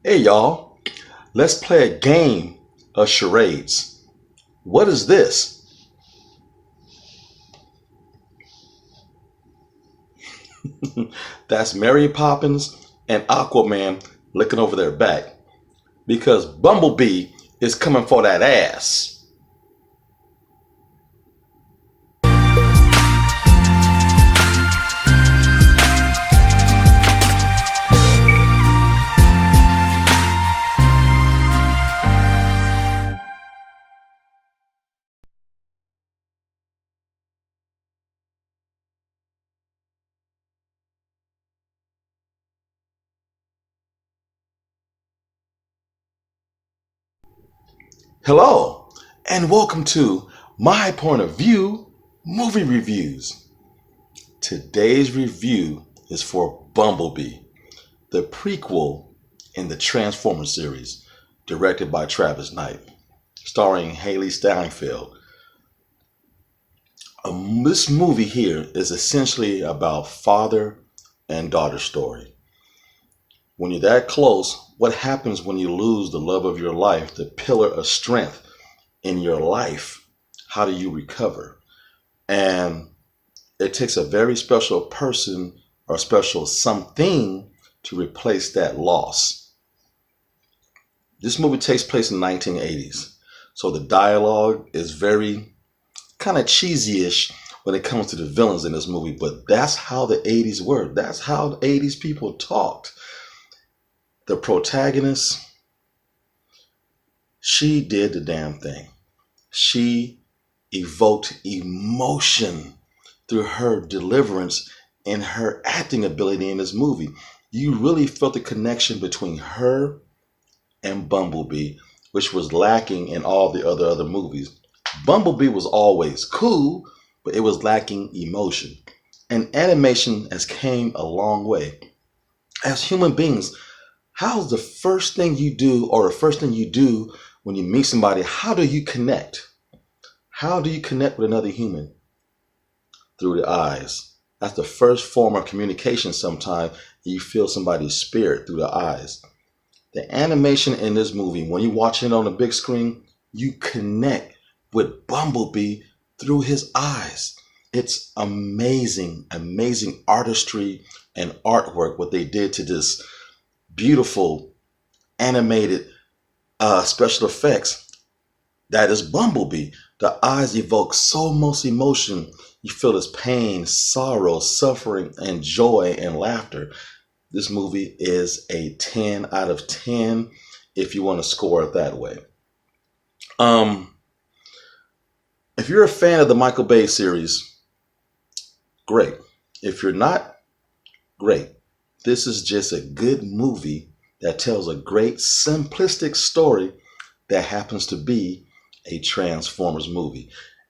Hey y'all, let's play a game of charades. What is this? That's Mary Poppins and Aquaman looking over their back because Bumblebee is coming for that ass. Hello, and welcome to My Point of View Movie Reviews. Today's review is for Bumblebee, the prequel in the Transformers series, directed by Travis Knight, starring Haley Steinfeld. This movie here is essentially about father and daughter story. When you're that close, what happens when you lose the love of your life, the pillar of strength in your life? How do you recover? And it takes a very special person or special something to replace that loss. This movie takes place in the 1980s. So the dialogue is very kind of cheesy-ish when it comes to the villains in this movie, but that's how the 80s were. That's how the 80s people talked. The protagonist, she did the damn thing. She evoked emotion through her deliverance and her acting ability in this movie. You really felt the connection between her and Bumblebee, which was lacking in all the other movies. Bumblebee was always cool, but it was lacking emotion. And animation has came a long way. As human beings, how's the first thing you do or the first thing you do when you meet somebody? How do you connect? How do you connect with another human? Through the eyes. That's the first form of communication sometimes. You feel somebody's spirit through the eyes. The animation in this movie, when you watch it on the big screen, you connect with Bumblebee through his eyes. It's amazing, amazing artistry and artwork what they did to this beautiful animated special effects. That is Bumblebee. The eyes evoke so much emotion. You feel his pain, sorrow, suffering, and joy and laughter. This movie is a 10 out of 10 if you want to score it that way. If you're a fan of the Michael Bay series, great. If you're not, great. This is just a good movie that tells a great simplistic story that happens to be a Transformers movie.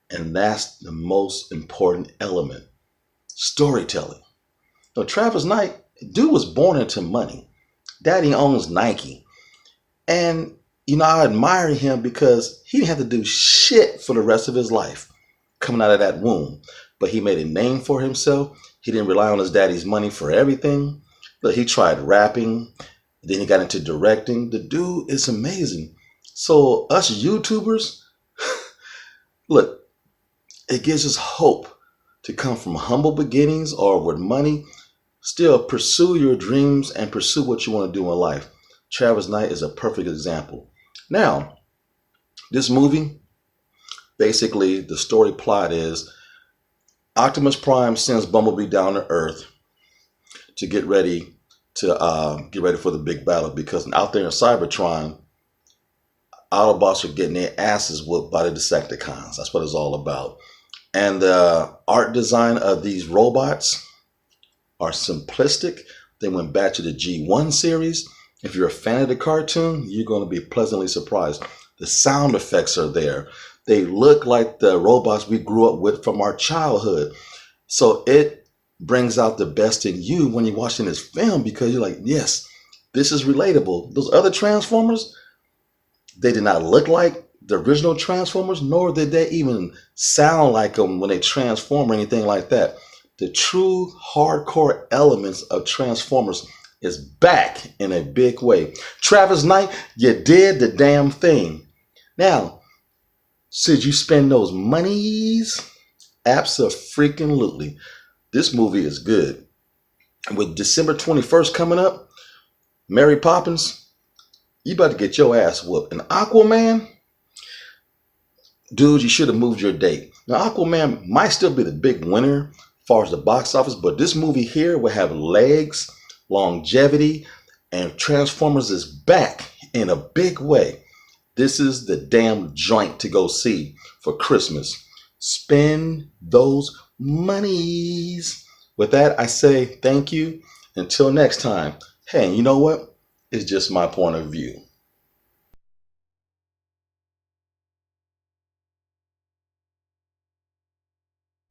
And that's the most important element. Storytelling. Now, Travis Knight, dude was born into money. Daddy owns Nike. And, I admire him because he didn't have to do shit for the rest of his life coming out of that womb. But he made a name for himself. He didn't rely on his daddy's money for everything. But he tried rapping. Then he got into directing. The dude is amazing. So us YouTubers, look, it gives us hope to come from humble beginnings or with money. Still pursue your dreams and pursue what you want to do in life. Travis Knight is a perfect example. Now, this movie, basically the story plot is Optimus Prime sends Bumblebee down to Earth to get ready for the big battle, because out there in Cybertron, Autobots are getting their asses whooped by the Decepticons. That's what it's all about. And the art design of these robots are simplistic. They went back to the G1 series. If you're a fan of the cartoon, you're going to be pleasantly surprised. The sound effects are there. They look like the robots we grew up with from our childhood. So it brings out the best in you when you're watching this film, because you're like, yes, this is relatable. Those other Transformers, they did not look like the original Transformers, nor did they even sound like them when they transform or anything like that. The true hardcore elements of Transformers is back in a big way. Travis Knight, you did the damn thing. Now, should you spend those monies? Abso-freaking-lutely. This movie is good. With December 21st coming up, Mary Poppins, you about to get your ass whooped. And Aquaman, dude, you should have moved your date. Now, Aquaman might still be the big winner as far as the box office, but this movie here will have legs, longevity, and Transformers is back in a big way. This is the damn joint to go see for Christmas. Spend those monies. With that, I say thank you. Until next time. Hey, you know what? It's just my point of view.